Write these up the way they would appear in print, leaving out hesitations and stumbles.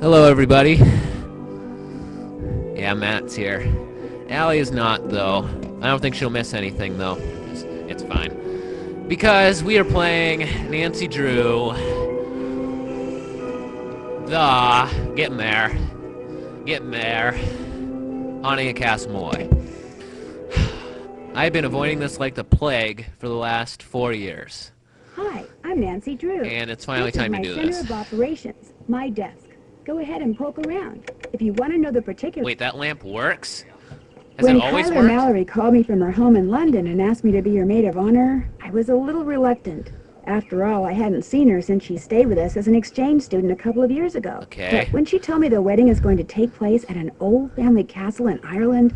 Hello, everybody. Yeah, Matt's here. Allie is not, though. I don't think she'll miss anything, though. It's fine. Because we are playing Nancy Drew. Getting there. Haunting a Castle Malloy. I've been avoiding this like the plague for the last 4 years. Hi, I'm Nancy Drew. And it's finally time to do this. This is my center of operations, my desk. Go ahead and poke around. If you want to know the particulars... Wait, that lamp works? Has When it always Kyler worked? Mallory called me from her home in London and asked me to be her maid of honor, I was a little reluctant. After all, I hadn't seen her since she stayed with us as an exchange student a couple of years ago. Okay. But when she told me the wedding is going to take place at an old family castle in Ireland,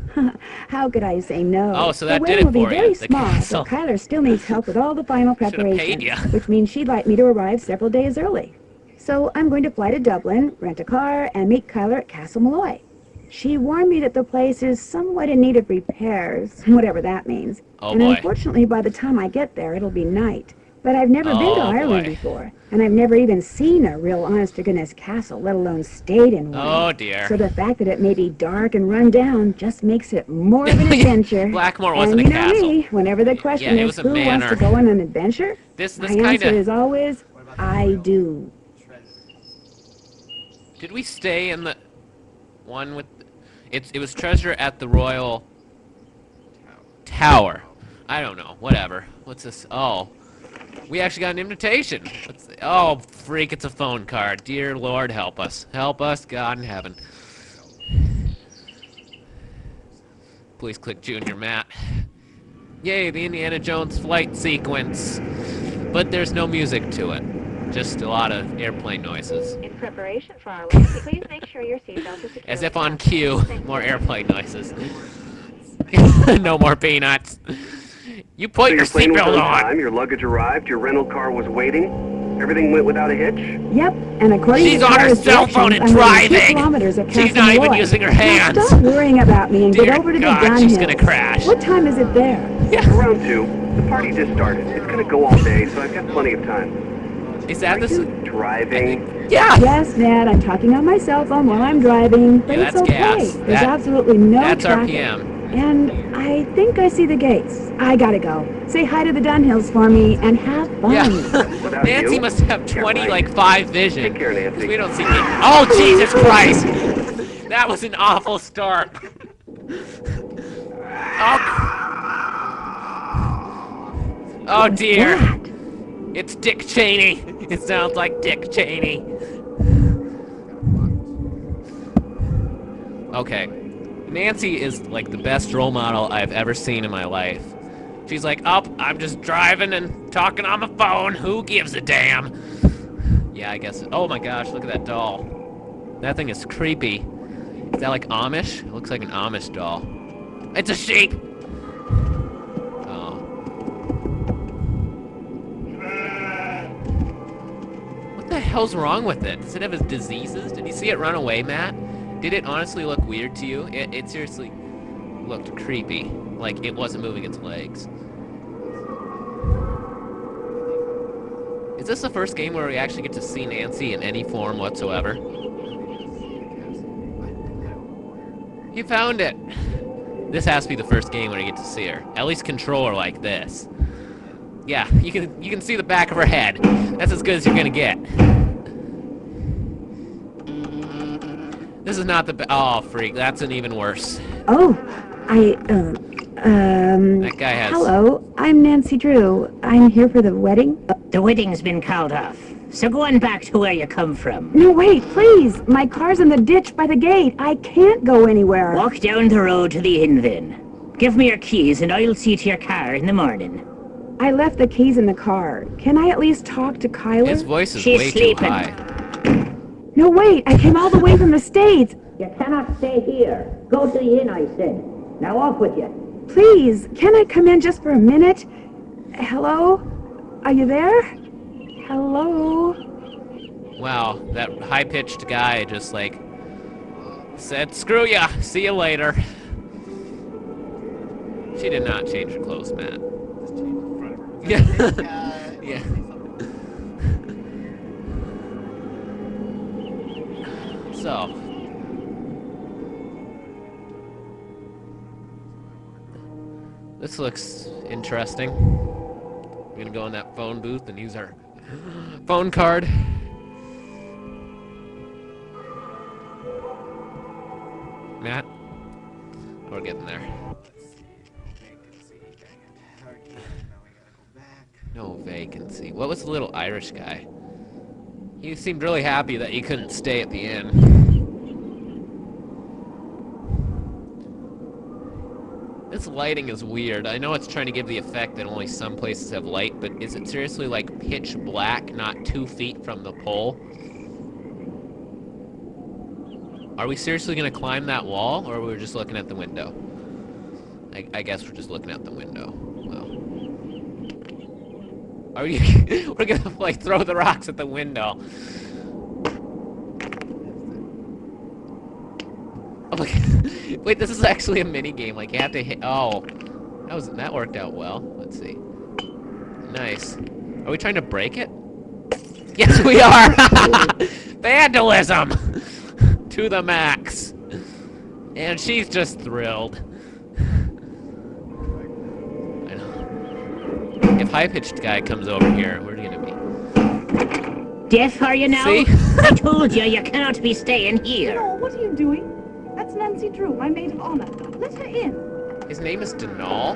how could I say no? Oh, so that the did wedding it will be for you, very the small, castle. but Kyler still needs help with all the final Should've paid preparations, ya. which means she'd like me to arrive several days early. So I'm going to fly to Dublin, rent a car, and meet Kyler at Castle Malloy. She warned me that the place is somewhat in need of repairs, whatever that means. Oh, and boy. unfortunately, by the time I get there, it'll be night. But I've never been to Oh, Ireland boy. before, and I've never even seen a real honest-to-goodness castle, let alone stayed in one. Oh, dear. So the fact that it may be dark and run down just makes it more of an adventure. Blackmore wasn't and a castle. you know me, whenever the question Yeah, it is was a who wants manor. to go on an adventure, This my kind answer of... is always, I do. Did we stay in the one with... It was treasure at the Royal Tower. I don't know. Whatever. What's this? Oh. We actually got an invitation. Oh, freak, it's a phone card. Dear Lord, help us. Help us, God in heaven. Please click Junior Matt. Yay, the Indiana Jones flight sequence. But there's no music to it. Just a lot of airplane noises. In preparation for our landing, please make sure your seatbelt is secure. As if on cue, more airplane noises. No more peanuts. You put your plane was seatbelt on. time, your luggage arrived, your rental car was waiting, everything went without a hitch? Yep, and according She's to on her Kyler's cell phone and directions, I'm within 2 driving. kilometers of She's Castle not even Malloy. using her Now hands. stop worrying about me and Dear get over to God, the Dunhill. she's gonna crash. What time is it there? Around 2. The party just started. It's gonna go all day, so I've got plenty of time. Is that this? Driving. Yeah. Yes, Ned, I'm talking on my cell phone while I'm driving, but Yeah, it's that's okay. gas. There's absolutely no That's traffic. RPM. And I think I see the gates. I gotta go. Say hi to the Dunhills for me and have fun. Yeah. Without Nancy you? must have 20, right. like 5 vision. Take care, Nancy. 'Cause we don't see me. Oh, Jesus Christ! That was an awful start. Oh dear. What? It's Dick Cheney. It sounds like Dick Cheney. Okay. Nancy is like the best role model I've ever seen in my life. She's like, I'm just driving and talking on my phone. Who gives a damn? Yeah, I guess. Oh my gosh, look at that doll. That thing is creepy. Is that like Amish? It looks like an Amish doll. It's a sheep! Oh. What the hell's wrong with it? Does it have diseases? Did you see it run away, Matt? Did it honestly look weird to you? It seriously looked creepy. Like it wasn't moving its legs. Is this the first game where we actually get to see Nancy in any form whatsoever? You found it! This has to be the first game where you get to see her. At least control her like this. Yeah, you can see the back of her head. That's as good as you're gonna get. This is not the oh freak, that's an even worse. Oh, That guy has hello, I'm Nancy Drew. I'm here for the wedding. The wedding's been called off, so go on back to where you come from. No, wait, please. My car's in the ditch by the gate. I can't go anywhere. Walk down the road to the inn then. Give me your keys and I'll see to your car in the morning. I left the keys in the car. Can I at least talk to Kyler? his voice is She's way sleeping. too high. No, wait. I came all the way from the States. You cannot stay here. Go to the inn, I said. Now off with you. Please, can I come in just for a minute? Hello? Are you there? Hello? Wow, that high-pitched guy just like said, "Screw ya, see you later." She did not change her clothes, Matt. Yeah. Yeah. So. This looks interesting. We're gonna go in that phone booth and use our phone card. Matt? We're getting there. No vacancy. What was the little Irish guy? He seemed really happy that he couldn't stay at the inn. This lighting is weird. I know it's trying to give the effect that only some places have light, but is it seriously like pitch black, not 2 feet from the pole? Are we seriously gonna climb that wall, or are we just looking at the window? I guess we're just looking out the window. Well, are we? We're gonna like throw the rocks at the window. Oh my God. Wait, this is actually a mini game. Like you have to hit. Oh, that worked out well. Let's see. Nice. Are we trying to break it? Yes, we are. Vandalism to the max. And she's just thrilled. I know. If high-pitched guy comes over here, where's he gonna be? Deaf are you now? See? I told you, you cannot be staying here. No, what are you doing? That's Nancy Drew, my maid of honor. Let her in. His name is Denal?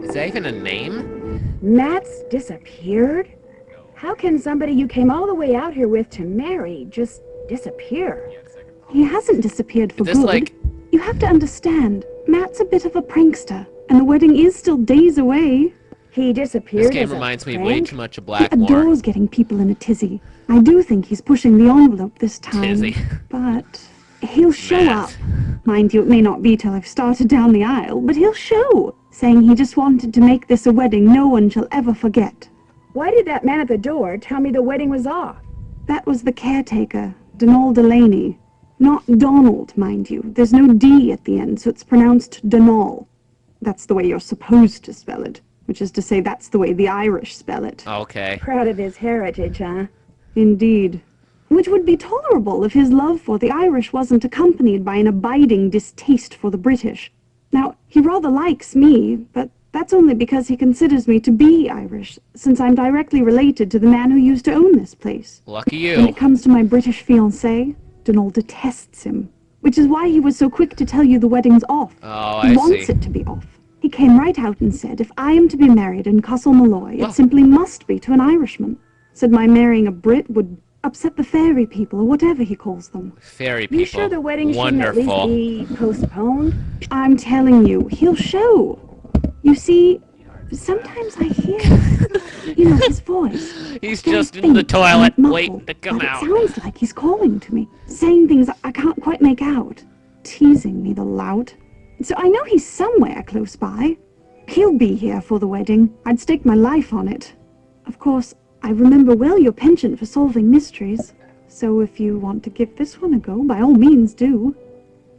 Is that even a name? Matt's disappeared? How can somebody you came all the way out here with to marry just disappear? He hasn't disappeared for Is this good. like... You have to understand, Matt's a bit of a prankster, and the wedding is still days away. He disappeared This game as a reminds me prank? way too much of He Blackmore. adores getting people in a tizzy. I do think he's pushing the envelope this time. Tizzy. But he'll show Matt. up. Mind you, it may not be till I've started down the aisle, but he'll show, saying he just wanted to make this a wedding no one shall ever forget. Why did that man at the door tell me the wedding was off? That was the caretaker, Donald Delaney. Not Donald, mind you. There's no D at the end, so it's pronounced Donal. That's the way you're supposed to spell it, which is to say that's the way the Irish spell it. Okay. Proud of his heritage, huh? Indeed. Which would be tolerable if his love for the Irish wasn't accompanied by an abiding distaste for the British. Now, he rather likes me, but that's only because he considers me to be Irish, since I'm directly related to the man who used to own this place. Lucky When you. it comes to my British fiancé, Donald detests him, which is why he was so quick to tell you the wedding's off. Oh, He I wants see. it to be off. He came right out and said, if I am to be married in Castle Malloy, Well- it simply must be to an Irishman. Said my marrying a Brit would upset the fairy people, or whatever he calls them. Fairy people. You sure the wedding shouldn't at Wonderful. least be postponed? I'm telling you, he'll show. You see, sometimes I hear, his voice. He's Very just in the faint toilet and waiting muffled, to come but out. It sounds like he's calling to me, saying things I can't quite make out. Teasing me, the lout. So I know he's somewhere close by. He'll be here for the wedding. I'd stake my life on it. Of course, I remember well your penchant for solving mysteries. So if you want to give this one a go, by all means do.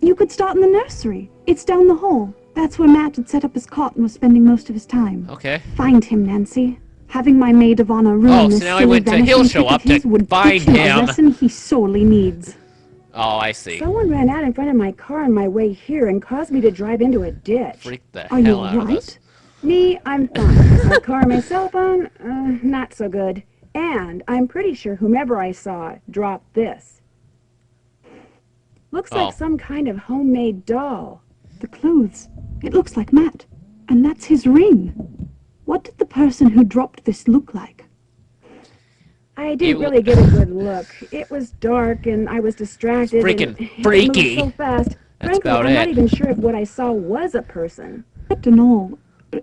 You could start in the nursery. It's down the hall. That's where Matt had set up his cot and was spending most of his time. Okay. Find him, Nancy. Having my maid of honor ruin Oh, so this now he silly went to vanishing He'll Show trick of Up to his would find teach him a him. lesson he sorely needs. Oh, I see. Someone ran out in front of my car on my way here and caused me to drive into a ditch. Freak the Are you hell out of alright? us. Me, I'm fine. My car and my cell phone, not so good. And I'm pretty sure whomever I saw dropped this. Looks Oh. like some kind of homemade doll. The clothes. It looks like Matt. And that's his ring. What did the person who dropped this look like? I didn't It- really get a good look. It was dark and I was distracted. Freaking and it freaky. moved so fast. That's Frankly, about I'm not it. even sure if what I saw was a person. Donal,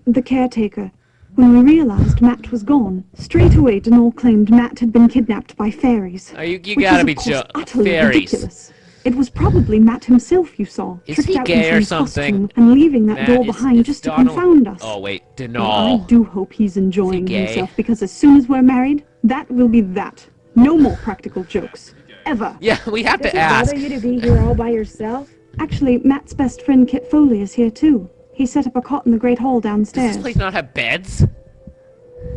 the caretaker. When we realized Matt was gone, straight away Donal claimed Matt had been kidnapped by fairies. Oh, you which gotta is, be of course, jo- utterly fairies. ridiculous. It was probably Matt himself you saw, Is tricked he out gay in or some something? costume and leaving that Matt, door it's- behind it's just to Donald- confound us. Oh, wait. Well, Denal. I do hope he's enjoying gay? himself, because as soon as we're married, that will be that. No more practical jokes. Ever. Yeah, we have Does to it ask. bother you to be here all by yourself? Actually, Matt's best friend Kit Foley is here too. He set up a cot in the Great Hall Does downstairs. this place not have beds?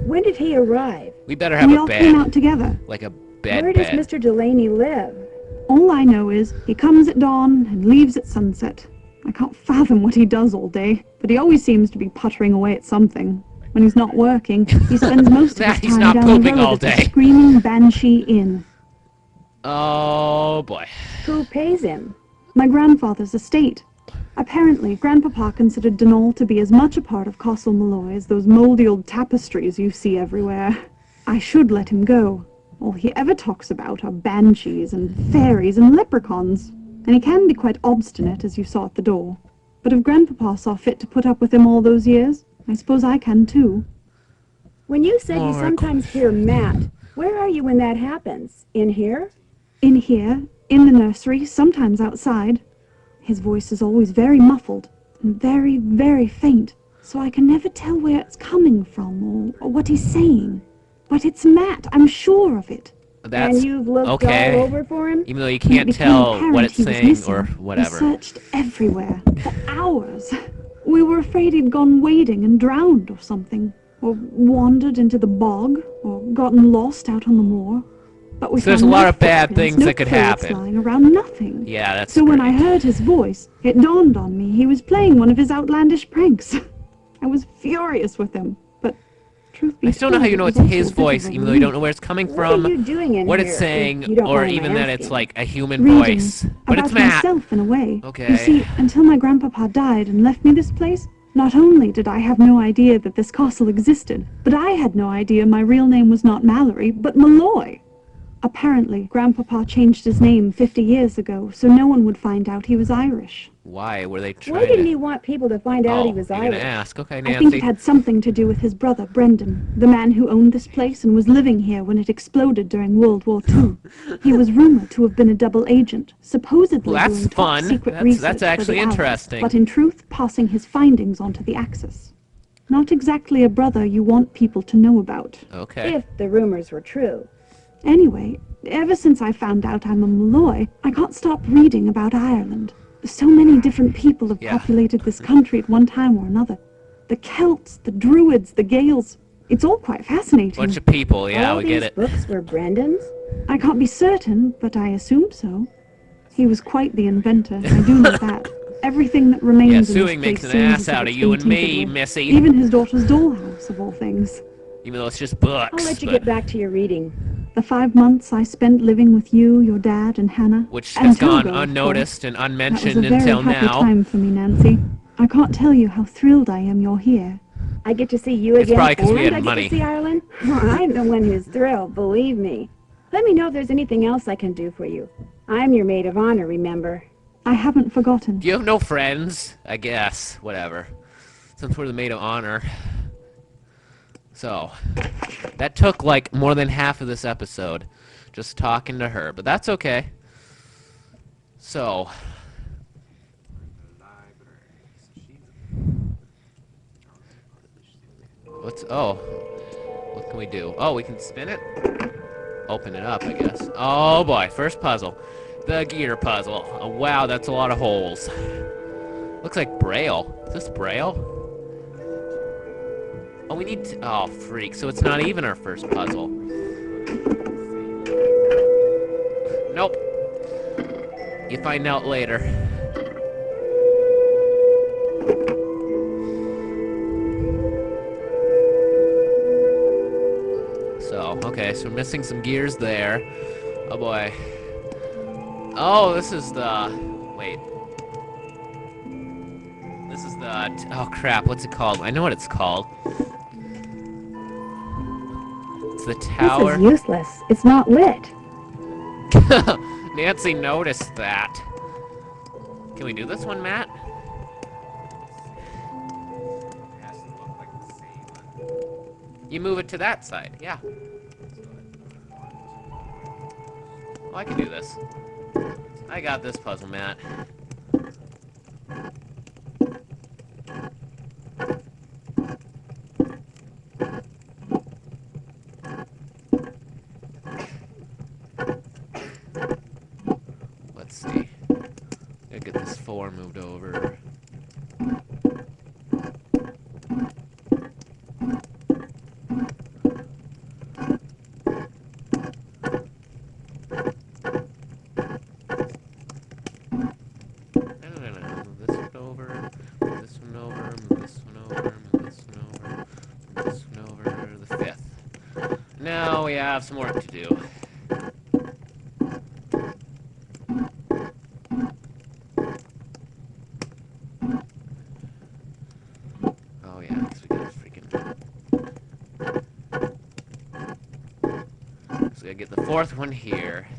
When did he arrive? We better have We a all came out bed. together. Like a Where does Mr. Delaney live? All I know is he comes at dawn and leaves at sunset. I can't fathom what he does all day, but he always seems to be puttering away at something. When he's not working, he spends most of his He's time not down the pooping road all at the day. Screaming Banshee Inn. Oh, boy. Who pays him? My grandfather's estate. Apparently, Grandpapa considered Dunall to be as much a part of Castle Malloy as those mouldy old tapestries you see everywhere. I should let him go. All he ever talks about are banshees and fairies and leprechauns, and he can be quite obstinate, as you saw at the door. But if Grandpapa saw fit to put up with him all those years, I suppose I can too. When you said you More sometimes hear Matt, where are you when that happens? In here? In here, in the nursery, sometimes outside. His voice is always very muffled and very, very faint, so I can never tell where it's coming from or what he's saying. But it's Matt, I'm sure of it. That's And you've looked okay. all over for him? Even though you When it can't became tell apparent what it's he was saying missing, or we whatever. searched everywhere, for hours. We were afraid he'd gone wading and drowned or something, or wandered into the bog, or gotten lost out on the moor. But we So there's found a lot no of bad footprints, things no that could clothes happen. lying around, nothing. Yeah, that's So when I great. heard his voice, it dawned on me he was playing one of his outlandish pranks. I was furious with him, but truth be I still don't know how told, you know it it's was also his a bit of voice, a even though you don't relief. know where it's coming What from, are you doing in what here, it's if saying, you don't or mind my even that it's asking? like a human Reading voice. But about it's Matt. myself in a way. Okay. You see, until my grandpapa died and left me this place, not only did I have no idea that this castle existed, but I had no idea my real name was not Mallory, but Malloy. Apparently, Grandpapa changed his name 50 years ago, so no one would find out he was Irish. Why were they Why trying didn't to... he want people to find out he was you're Irish? gonna ask. Okay, I think Nancy. it had something to do with his brother, Brendan, the man who owned this place and was living here when it exploded during World War II. He was rumored to have been a double agent, supposedly Well, that's doing fun. top-secret That's research actually for the Allies, interesting. but in truth, passing his findings on to the Axis. Not exactly a brother you want people to know about. Okay. If the rumors were true. Anyway, ever since I found out I'm a Malloy, I can't stop reading about Ireland. So many different people have Yeah. populated this country at one time or another. The Celts, the Druids, the Gaels. It's all quite fascinating. Bunch of people. Yeah, All we these get it. books were Brendan's? I can't be certain, but I assume so. He was quite the inventor, I do know that. Everything that remains Yeah, in this suing place makes an seems ass as if out of it's you been and me, tinkered with. Missy. Even his daughter's dollhouse, of all things. Even though it's just books. I'll let you but- get back to your reading. The 5 months I spent living with you, your dad, and Hannah. Which and has gone Togo, of course. unnoticed and That was unmentioned a very until happy now. time for me, Nancy. I can't tell you how thrilled I am you're here. I get to see you It's again, probably 'cause and we had I get money. to see Ireland. I'm the one who's thrilled, believe me. Let me know if there's anything else I can do for you. I'm your maid of honor, remember? I haven't forgotten. Do you have no friends? I guess. Whatever. Since we're the maid of honor. So, that took like more than half of this episode. Just talking to her. But that's okay. So. What can we do? Oh, we can spin it? Open it up, I guess. Oh boy, first puzzle. The gear puzzle. Oh, wow, that's a lot of holes. Looks like Braille. Is this Braille? Oh, we need to... Oh, freak. So it's not even our first puzzle. Nope. You find out later. So, okay, so we're missing some gears there. Oh boy. Oh, this is the... Wait. This is the... Oh crap, what's it called? I know what it's called. It's the tower. This is useless. It's not lit. Nancy noticed that. Can we do this one, Matt? You move it to that side, yeah. Oh, I can do this. I got this puzzle, Matt. Let's see. Gotta get this 4 moved over. we have some work to do. Oh yeah, 'cause we gotta freaking... So we gotta get the fourth one here.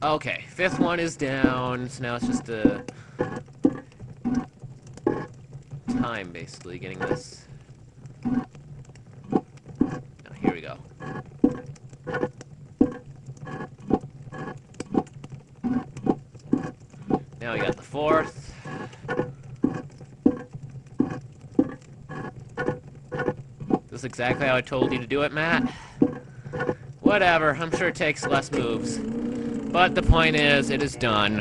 Okay, fifth one is down, so now it's just a time, basically, getting this. Now, here we go. Now we got the fourth. This is exactly how I told you to do it, Matt. Whatever, I'm sure it takes less moves. But the point is, it is done.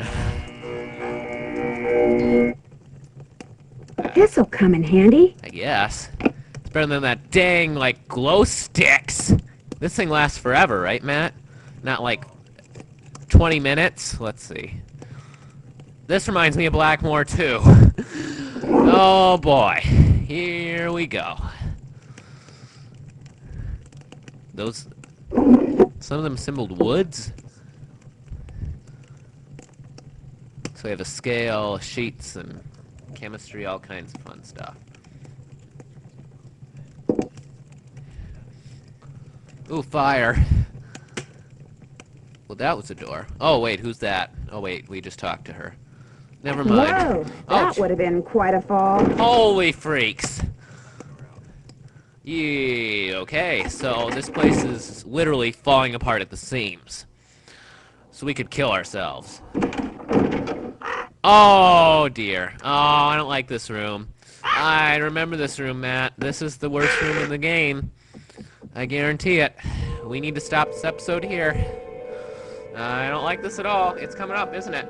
This'll come in handy. I guess. It's better than that dang, like, glow sticks. This thing lasts forever, right, Matt? Not like 20 minutes? Let's see. This reminds me of Blackmore, too. Oh, boy. Here we go. Those... Some of them symboled woods? So we have a scale, sheets, and chemistry, all kinds of fun stuff. Ooh, fire. Well, that was a door. Oh, wait, who's that? Oh, wait, we just talked to her. Never mind. Whoa, that would have been quite a fall. Holy freaks. Yeah, okay, so this place is literally falling apart at the seams. So we could kill ourselves. Oh, dear. Oh, I don't like this room. I remember this room, Matt. This is the worst room in the game. I guarantee it. We need to stop this episode here. I don't like this at all. It's coming up, isn't it?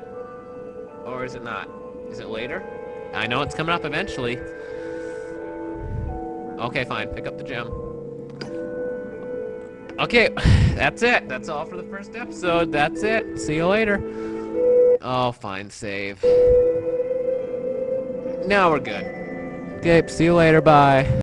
Or is it not? Is it later? I know it's coming up eventually. Okay, fine. Pick up the gem. Okay, that's it. That's all for the first episode. That's it. See you later. Oh, fine. Save. Now we're good. Okay, see you later. Bye.